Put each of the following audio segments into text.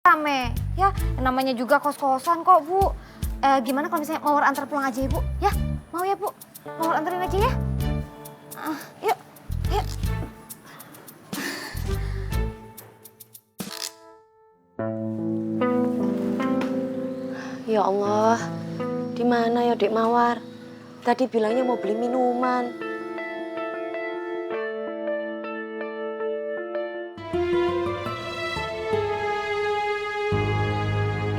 rame. Ya, namanya juga kos-kosan kok, Bu. Gimana kalau misalnya Mawar antar pulang aja ya, Bu? Ya, mau ya, Bu? Mawar anterin aja ya? Yuk, yuk. Ya Allah, di mana ya Dek Mawar? Tadi bilangnya mau beli minuman.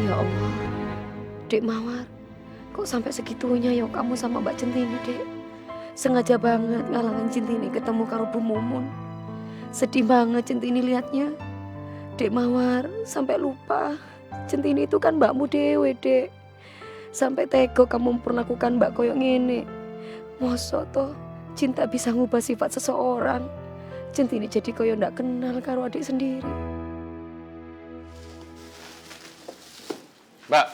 Ya Allah, Dek Mawar, kok sampai segitunya ya kamu sama Mbak Centini, Dek? Sengaja banget ngalangin Centini ketemu karo Bu Mumun. Sedih banget Centini liatnya. Dek Mawar sampai lupa. Centini itu kan mbakmu dewe, Dek. Sampai tega kamu memperlakukan mbak koyo ngene. Mosok toh cinta bisa ngubah sifat seseorang. Centini jadi koyo ndak kenal karo adik sendiri. Mbak,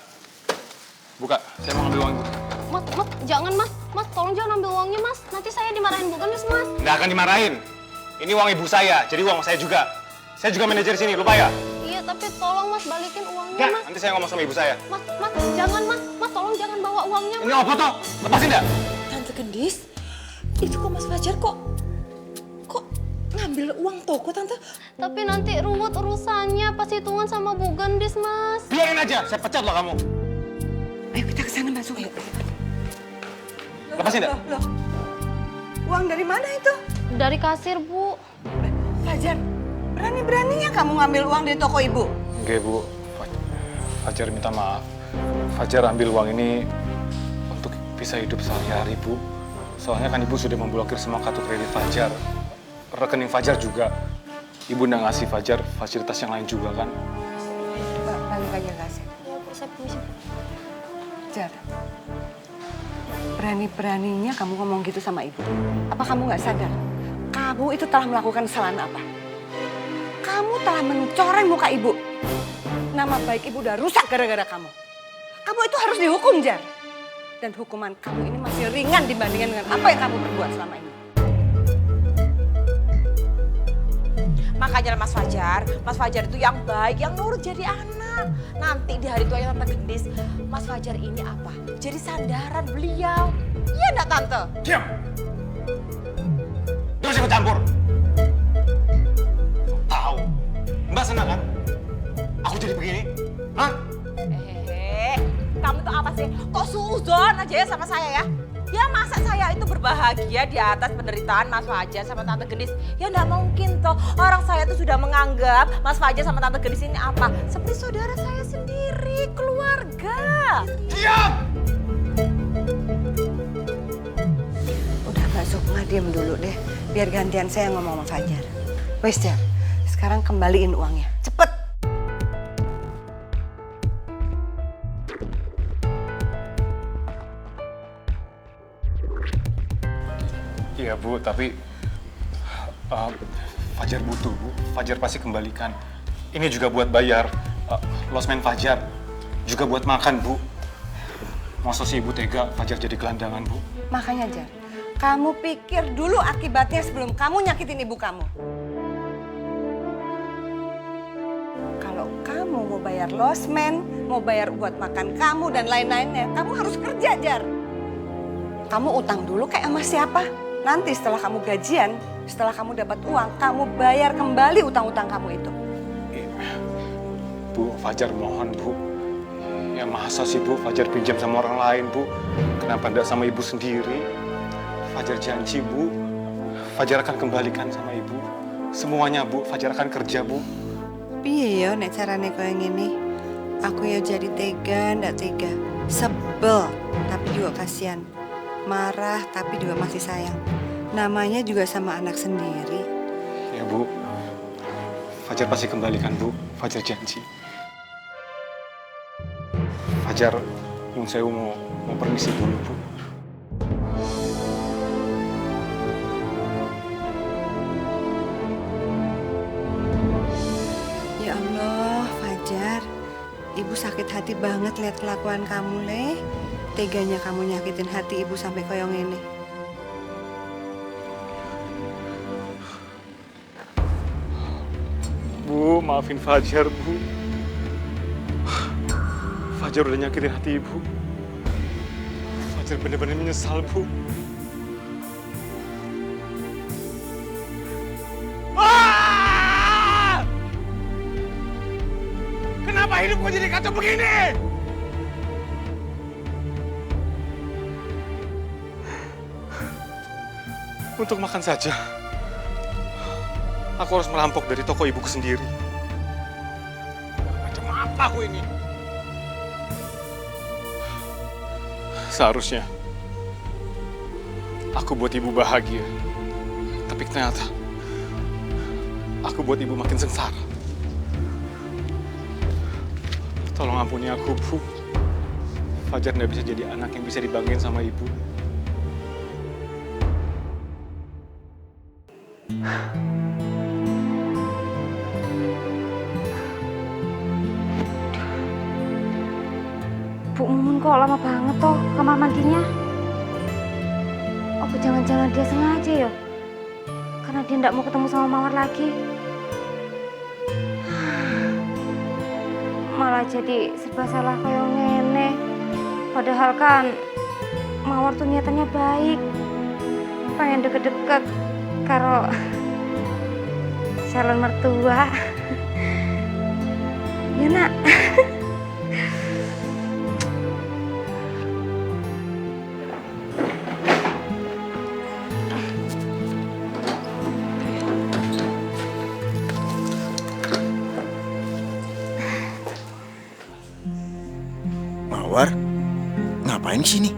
buka. Saya mau ngambil uang ibu. Mas, jangan mas. Mas, tolong jangan ambil uangnya mas. Nanti saya dimarahin bukan mas. Nggak akan dimarahin. Ini uang ibu saya, jadi uang saya juga. Saya juga manajer sini, lupa ya? Iya, tapi tolong mas balikin uangnya Nggak, mas. nanti saya ngomong sama ibu saya. Mas, jangan mas. Mas, tolong jangan bawa uangnya Ini apa toh? Lepasin nggak? Tante Gendis, itu kok Mas Fajar kok ngambil uang toko Tante? Tapi nanti ruwet urusannya pas hitungan sama Bu Gendis mas. Biarin aja, saya pecat loh kamu. Ayo kita ke sana masuk. Ayo. Lepasin nggak? Loh. Uang dari mana itu? Dari kasir bu. Fajar, berani-beraninya kamu ngambil uang dari toko ibu? Oke bu, Fajar minta maaf. Fajar ambil uang ini untuk bisa hidup sehari-hari bu. Soalnya kan ibu sudah memblokir semua kartu kredit Fajar. Rekening Fajar juga. Ibu nggak ngasih Fajar fasilitas yang lain juga kan. Coba balik aja kasih. Iya bu, saya permisi. Jar, berani-beraninya kamu ngomong gitu sama ibu. Apa kamu nggak sadar? Kamu itu telah melakukan kesalahan apa? Kamu telah mencoreng muka ibu. Nama baik ibu udah rusak gara-gara kamu. Kamu itu harus dihukum, Jar. Dan hukuman kamu ini masih ringan dibandingkan dengan apa yang kamu perbuat selama ini. Makanya Mas Fajar itu yang baik, yang nurut jadi anak. Nanti di hari tuanya Tante Gendis, Mas Fajar ini apa? Jadi sandaran beliau. Iya enggak Tante? Diam! Terus ikut campur. Tahu? Mbak senang kan? Aku jadi begini? Hah? Kamu tuh apa sih? Kok suuzon aja ya sama saya ya? Ya masa saya itu berbahagia di atas penderitaan Mas Fajar sama Tante Gendis? Ya enggak mungkin toh. Orang saya tuh sudah menganggap Mas Fajar sama Tante Gendis ini apa? Seperti saudara saya sendiri, keluarga. Diam! Udah Mbak Sukma diem dulu deh. Biar gantian saya ngomong sama Fajar. Wes Jar, sekarang kembaliin uangnya. Cepet! Iya bu, tapi Fajar butuh bu. Fajar pasti kembalikan. Ini juga buat bayar losmen Fajar. Juga buat makan bu. Masa sih ibu tega Fajar jadi gelandangan bu? Makanya Jar, kamu pikir dulu akibatnya sebelum kamu nyakitin ibu kamu. Kalau kamu mau bayar losmen, mau bayar buat makan kamu dan lain-lainnya, kamu harus kerja Jar. Kamu utang dulu kayak sama siapa? Nanti setelah kamu gajian, setelah kamu dapat uang, kamu bayar kembali utang-utang kamu itu. Bu, Fajar mohon bu. Ya masa sih bu, Fajar pinjam sama orang lain bu. Kenapa enggak sama ibu sendiri? Fajar janji bu, Fajar akan kembalikan sama ibu. Semuanya bu, Fajar akan kerja bu. Piye yo nek carane koyo ngene? Aku ya jadi tega, ndak tega. Sebel, tapi juga kasihan. Marah, tapi juga masih sayang. Namanya juga sama anak sendiri. Ya bu, Fajar pasti kembalikan bu. Fajar janji. Fajar, saya mau permisi dulu bu. Ya Allah, Fajar. Ibu sakit hati banget lihat kelakuan kamu, Le. Teganya kamu nyakitin hati ibu sampai koyong ini. Bu, maafin Fajar bu. Fajar udah nyakitin hati ibu. Fajar bener-bener menyesal, Bu. Ah! Kenapa hidupku jadi kacau begini? Untuk makan saja, aku harus merampok dari toko ibuku sendiri. Macam apa aku ini? Seharusnya aku buat ibu bahagia, tapi ternyata aku buat ibu makin sengsara. Tolong ampuni aku, Bu. Fajar nggak bisa jadi anak yang bisa dibanggain sama ibu. Bu Mumun kok lama banget toh kamar mandinya? Apa jangan-jangan dia sengaja ya? Karena dia nggak mau ketemu sama Mawar lagi. Malah jadi serba salah kayak ngene. Padahal kan Mawar tuh niatannya baik. Pengen deket-deket karo calon mertua. Ya nak. Mawar, ngapain di sini?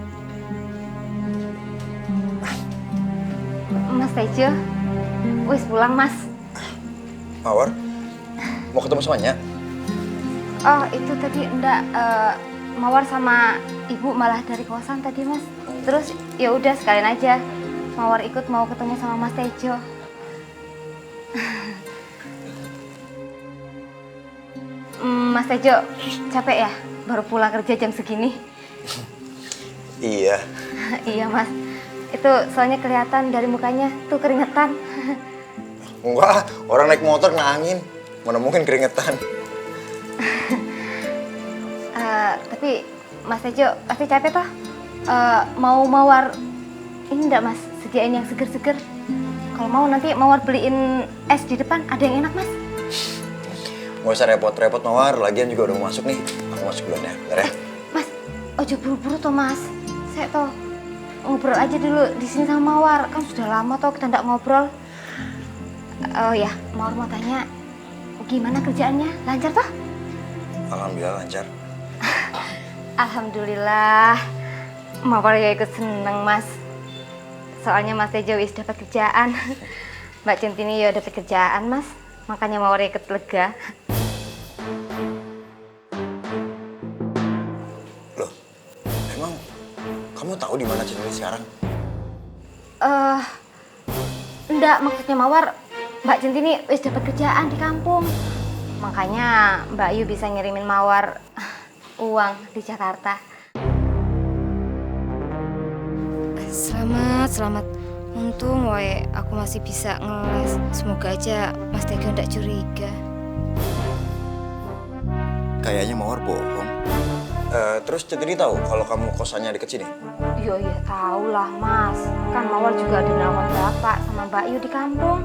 Mas Tejo, wis pulang Mas. Mawar, mau ketemu sama Nya? Oh itu tadi enggak, Mawar sama Ibu malah dari kosan tadi Mas. Terus ya udah sekalian aja Mawar ikut mau ketemu sama Mas Tejo. Mas Tejo capek ya? Baru pulang kerja jam segini. Iya. Iya Mas, itu soalnya kelihatan dari mukanya tuh keringetan. Enggak, orang naik motor kena angin. Mana mungkin keringetan. Tapi Mas Tejo pasti capek toh? Mau Mawar ini enggak Mas, sediain yang seger-seger. Kalau mau nanti Mawar beliin es di depan, ada yang enak Mas. Nggak usah repot-repot Mawar, lagian juga udah mau masuk nih. Aku masuk duluan ya, bentar ya. Mas, ojo buru-buru toh Mas. Saya toh ngobrol aja dulu di sini sama Mawar. Kan sudah lama toh kita nggak ngobrol. Oh ya, Mawar mau tanya, gimana kerjaannya? Lancar toh? Alhamdulillah lancar. Alhamdulillah. Mawar ya ikut seneng Mas. Soalnya Mas Tejo wis dapat kerjaan. Mbak Centini ya dapat kerjaan Mas. Makanya Mawar ikut lega. Loh, emang kamu tahu di mana Centini sekarang? Enggak, maksudnya Mawar, Mbak Centini wis dapat kerjaan di kampung. Makanya Mbak Yu bisa ngirimin Mawar uang di Jakarta. Selamat. Untung wae aku masih bisa ngeles. Semoga aja Mas Tejo nggak curiga. Kayaknya Mawar bohong. Terus Centini tahu kalau kamu kosannya deket sini? Iya tahu lah Mas. Kan Mawar juga ada nelfon Bapak sama Mbak Yu di kampung.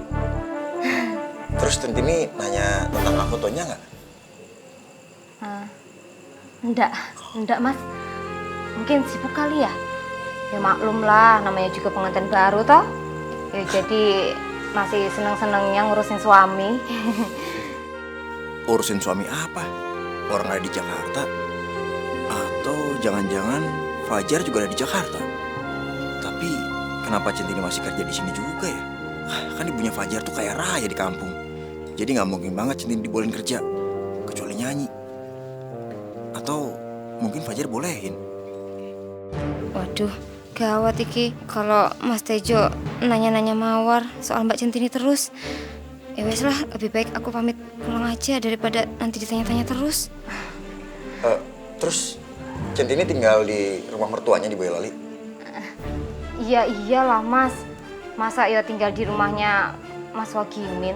Terus Centini nanya tentang aku fotonya nggak? Enggak Mas. Mungkin sibuk kali ya. Ya maklum lah, namanya juga pengantin baru toh. Ya jadi masih seneng-senengnya ngurusin suami. Urusin suami apa? Orang ada di Jakarta? Atau jangan-jangan Fajar juga ada di Jakarta? Tapi kenapa Centini masih kerja di sini juga ya? Kan ibunya Fajar tuh kayak raya di kampung. Jadi nggak mungkin banget Centini dibolehin kerja, kecuali nyanyi. Atau mungkin Fajar bolehin. Waduh, gawat iki kalau Mas Tejo nanya-nanya Mawar soal Mbak Centini terus. Ya wes lah, lebih baik aku pamit pulang aja daripada nanti ditanya-tanya terus. Terus Centini tinggal di rumah mertuanya di Boyolali? Iyalah Mas. Masa ya tinggal di rumahnya Mas Wagimin?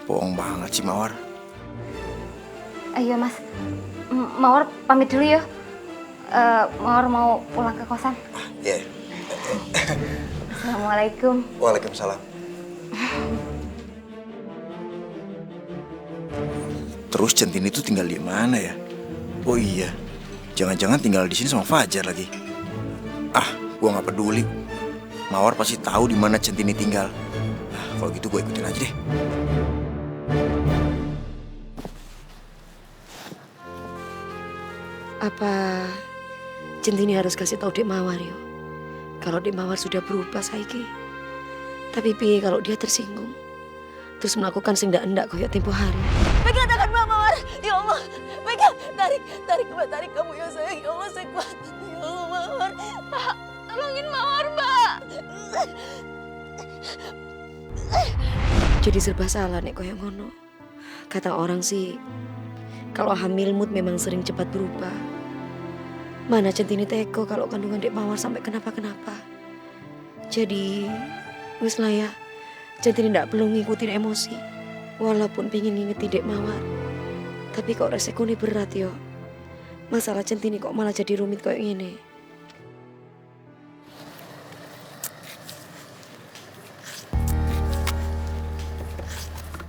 Bohong banget sih Mawar. Ayo Mas, Mawar pamit dulu ya. Mawar mau pulang ke kosan. Iya. Assalamualaikum. Waalaikumsalam. Terus Centini itu tinggal di mana ya? Oh iya, jangan-jangan tinggal di sini sama Fajar lagi. Ah, gua nggak peduli. Mawar pasti tahu di mana Centini tinggal. Ah, kalau gitu gue ikutin aja deh. Apa Centini harus kasih tahu Dek Mawar yo? Kalau Dek Mawar sudah berubah saiki. Tapi piye kalau dia tersinggung? Terus melakukan sing ndak koyo tempo hari. Pegang tangan Mbak Mawar, ya Allah. Pegang, tarik Mbak, tarik kamu ya sayang. Ya Allah, saya kuat. Ya Allah, Mawar. Pak, tolongin Mawar, Mbak. Jadi serba salah nek koyo ngono. Kata orang sih, kalau hamil mood memang sering cepat berubah. Mana Centini teko kalau kandungan Dek Mawar sampai kenapa-kenapa. Jadi, wis lah ya. Centini ndak perlu ngikutin emosi. Walaupun pengen ngingeti Dek Mawar. Tapi kok resikonya berat yo. Masalah Centini kok malah jadi rumit kayak gini.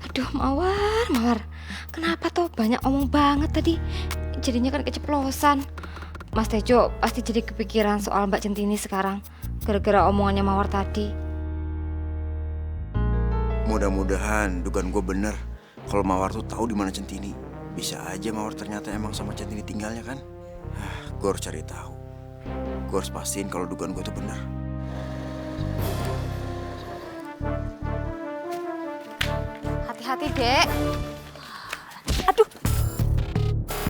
Aduh Mawar. Kenapa toh banyak omong banget tadi? Jadinya kan keceplosan. Mas Tejo pasti jadi kepikiran soal Mbak Centini sekarang. Gara-gara omongannya Mawar tadi. Mudah-mudahan dugaan gue bener. Kalau Mawar tuh tahu di mana Centini. Bisa aja Mawar ternyata emang sama Centini tinggalnya kan. Gue harus cari tahu. Gue harus pastiin kalau dugaan gue tuh bener. Hati-hati, Dek.